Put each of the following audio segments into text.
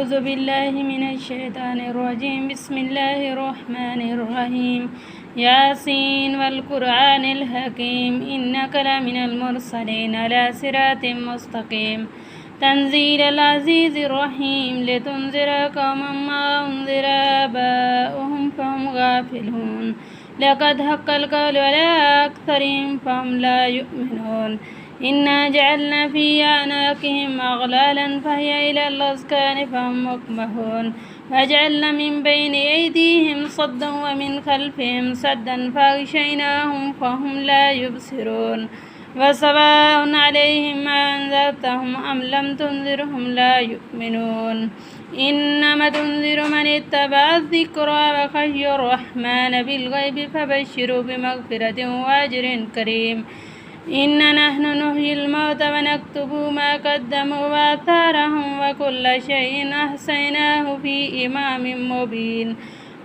أعوذ بالله من الشيطان الرجيم. بسم الله الرحمن الرحيم. ياسين والقرآن الحكيم إنك لمن المرسلين على صراط مستقيم. تنزيل العزيز الرحيم لتنذر قوما ما أنذر آباؤهم فهم غافلون. لقد حق القول على أكثرهم فهم لا يؤمنون. إنا جعلنا في أعناقهم أغلالا فهي إلى الأذقان فهم مقمحون. وجعلنا من بين أيديهم صدا ومن خلفهم سدا فأغشيناهم فهم لا يبصرون. وسواء عليهم أنذرتهم أم لم تنذرهم لا يؤمنون. إنما تنذر من اتبع الذكرى وخشي الرحمن بالغيب فبشروا بمغفرة وأجر كريم. إنا نحن نحيي الموتى ونكتب ما قدموا وآثارهم وكل شيء أحصيناه في إمام مبين.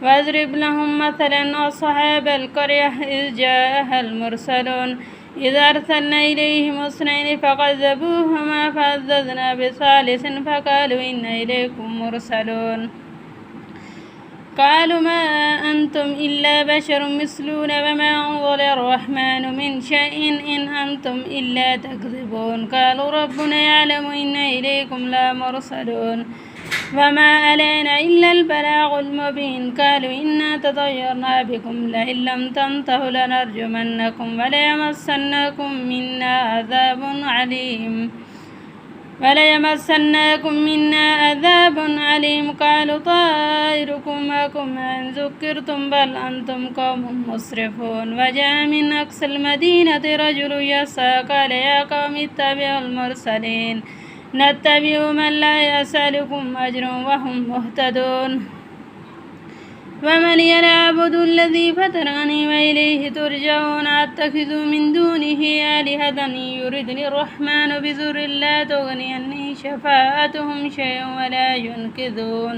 واضرب لهم مثلا أصحاب القرية إذ جاءها المرسلون إذ أرسلنا إليهم اثنين فكذبوهما فعززنا بثالث فقالوا إنا إليكم مرسلون. قالوا ما أنتم إلا بشر مثلنا وما أنزل الرحمن من شيء إن أنتم إلا تكذبون. قالوا ربنا يعلم إنا إليكم لمرسلون وما علينا إلا البلاغ المبين. قالوا إنا تطيرنا بكم لئن لم تنتهوا لنرجمنكم وليمسنكم منا عذاب عليم. قالوا طائركم معكم إن ذكرتم بل أنتم قوم مسرفون. وجاء من أقصى المدينة رجل يسعى قال يا قوم اتبعوا المرسلين نتبع من لا يسألكم أجرا وهم مهتدون. ومن يعبد الذي فطرني وإليه ترجعون. أتخذ من دونه آلهة يردني الرحمن بضر لا تغني عني شفاعتهم شيئا ولا ينقذون.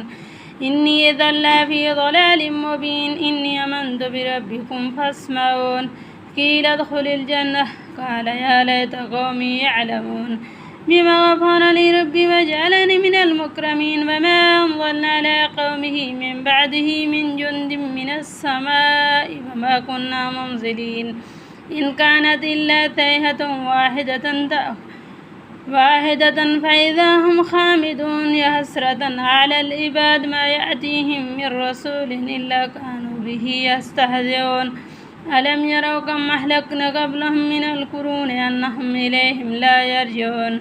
إني إذا لفي ضلال مبين. إني آمنت بربكم فاسمعون. قيل ادخل الجنة قال يا ليت قومي يعلمون بما غفر لي ربي وجعلني من المكرمين. وما أنزلنا على قومه من بعده من جند من السماء وما كنا منزلين. إن كانت إلا صيحة واحدة فإذا هم خامدون. يا حسرة على العباد ما يأتيهم من رسول إلا كانوا به يستهزئون. ألم يروا كم أهلكنا قبلهم من القرون أنهم إليهم لا يرجعون.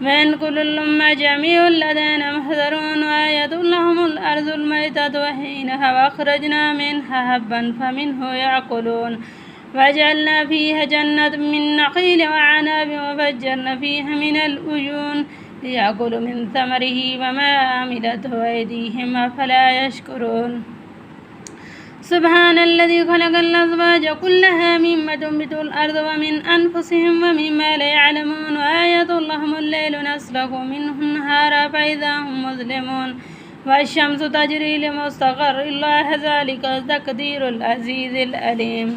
وإن كل لما جميع لدينا محضرون. وآية لهم الأرض الميتة وحينها وأخرجنا منها حبا فمنه يأكلون. وجعلنا فيها جنة من نخيل وعناب وفجرنا فيها من العيون ليأكلوا من ثمره وما عملته أيديهم أفلا يشكرون. سبحان الذي خلق الأزواج كلها مما تنبت الأرض ومن أنفسهم ومما لا يعلمون. وآية لهم الليل نسلخ منه النهار فإذا هم مظلمون. والشمس تجري لمستقر الله ذلك تقدير العزيز العليم.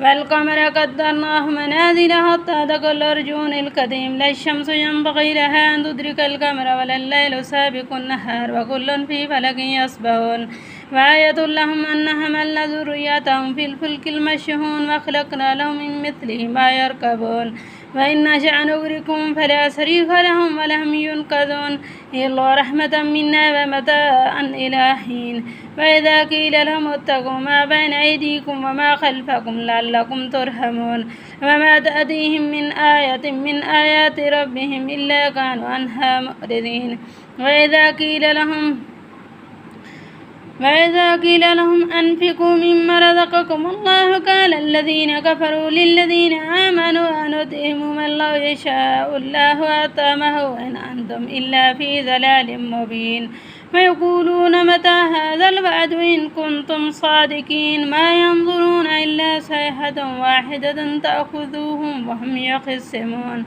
والقمر قدرناه منازل حتى تبلغ الأرجون القديم. لا الشمس ينبغي لها أن تدرك القمر ولا الليل سابق النهار وكل في فلك يسبحون. وآية لهم أن حملنا ذريتهم في الفلك المشحون وخلقنا لهم من مثله ما يركبون. وإن نشأ نغرقهم فلا صريخ لهم ولهم ينقذون إلا رحمة منا ومتاعا إلى حين. وإذا قيل لهم اتقوا ما بين أيديكم وما خلفكم لعلكم ترحمون. وما تأتيهم من آية من آيات ربهم إلا كانوا عنها معرضين. وإذا قيل لهم أنفقوا مما رزقكم الله قال الذين كفروا للذين آمنوا أنطعم من لو يشاء الله أطعمه وإن أنتم إلا في ضلال مبين. ويقولون متى هذا الوعد إن كنتم صادقين. ما ينظرون إلا صيحة واحدة تأخذوهم وهم يخصمون.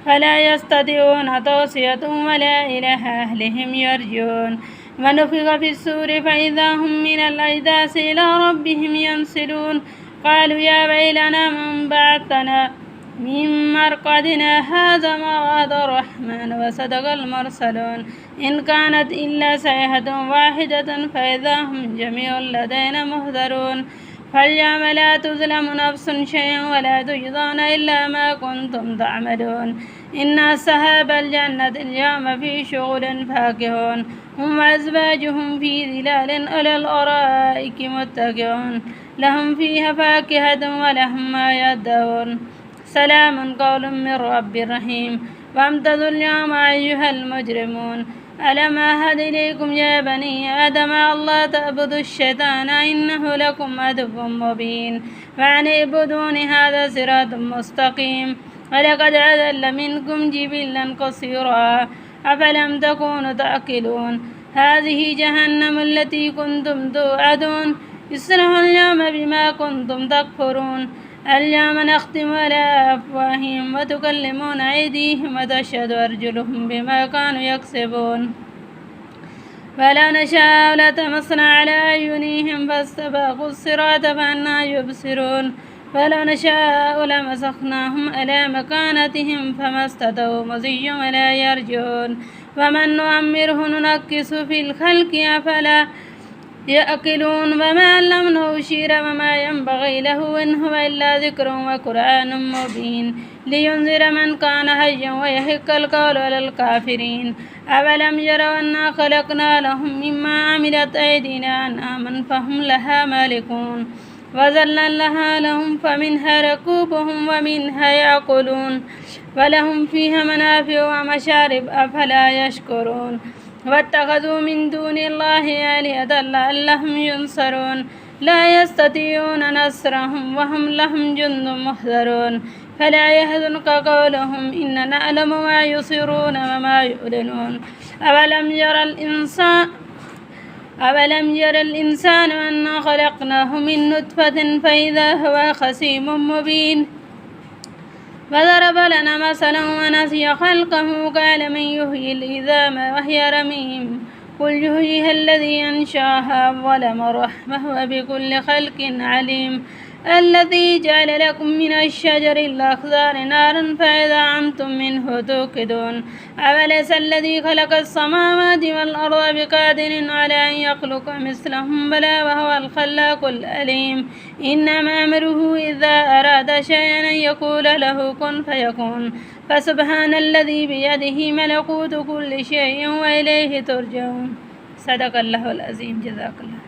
فلا يستطيعون توصية ولا إلى أهلهم يرجعون. ونفخ في الصور فإذا هم من الأجداث إلى ربهم ينسلون. قالوا يا ويلنا من بعثنا من مرقدنا هذا ما وعد الرحمن وصدق المرسلون إن كانت إلا صيحة واحدة فإذا هم جميع لدينا محضرون فاليوم لا تظلم نفس شيئا ولا تجزون إلا ما كنتم تعملون إن أصحاب الجنة اليوم في شغل فاكهون هم وأزواجهم في ظلال على الأرائك متكئون لهم فيها فاكهة ولهم ما يدعون سلام قول من رب رحيم وامتازوا اليوم أيها المجرمون ألم أعهد إليكم يا بني آدم ألا تعبدوا الشيطان إنه لكم عدو مبين وأن اعبدون هذا صراط مستقيم ولقد أضل منكم جبلا قصيرا أفلم تكونوا تعقلون هذه جهنم التي كنتم توعدون اصلوها اليوم بما كنتم تكفرون اليوم نختم على أفواههم وتكلمنا أيديهم وتشهد أرجلهم بما كانوا يكسبون فلا نشاء لتمسنا على أعينهم فاستباقوا الصراط فأنى يبصرون فلو نشاء لمسخناهم على مكانتهم فما استطاعوا مضيا ولا يرجعون ومن نؤمره ننكس في الخلق أفلا يأكلون وما علمناه الشعر وما ينبغي له إن هو إلا ذكر وقرآن مبين لينذر من كان حيا ويحق القول على الكافرين أولم يروا أنا خلقنا لهم مما عملت أيدينا أنعاما فهم لها مالكون وذللناها لهم فمنها ركوبهم ومنها يأكلون ولهم فيها منافع ومشارب أفلا يشكرون واتخذوا من دون الله آلهة لعلهم ينصرون لا يستطيعون نصرهم وهم لهم جند محضرون فلا يحزنك قولهم إننا نعلم ما يصرون وما يعلنون أولم ير الإنسان أنا خلقناه من نطفة فإذا هو خصيم مبين وضرب لنا مثلا ونسي خلقه قال من يحيي العظام وهي رميم قل يحييها الذي أنشأها أول مرة وهو بكل خلق عليم الذي جعل لكم من الشجر الأخضر نارا فإذا أنتم منه توقدون أوليس الذي خلق السماوات والأرض بقادر على أن يخلق مثلهم بلى وهو الخلاق العليم إنما أمره إذا أراد شيئا أن يقول له كن فيكون فسبحان الذي بيده ملكوت كل شيء وإليه ترجعون صدق الله العظيم جزاك الله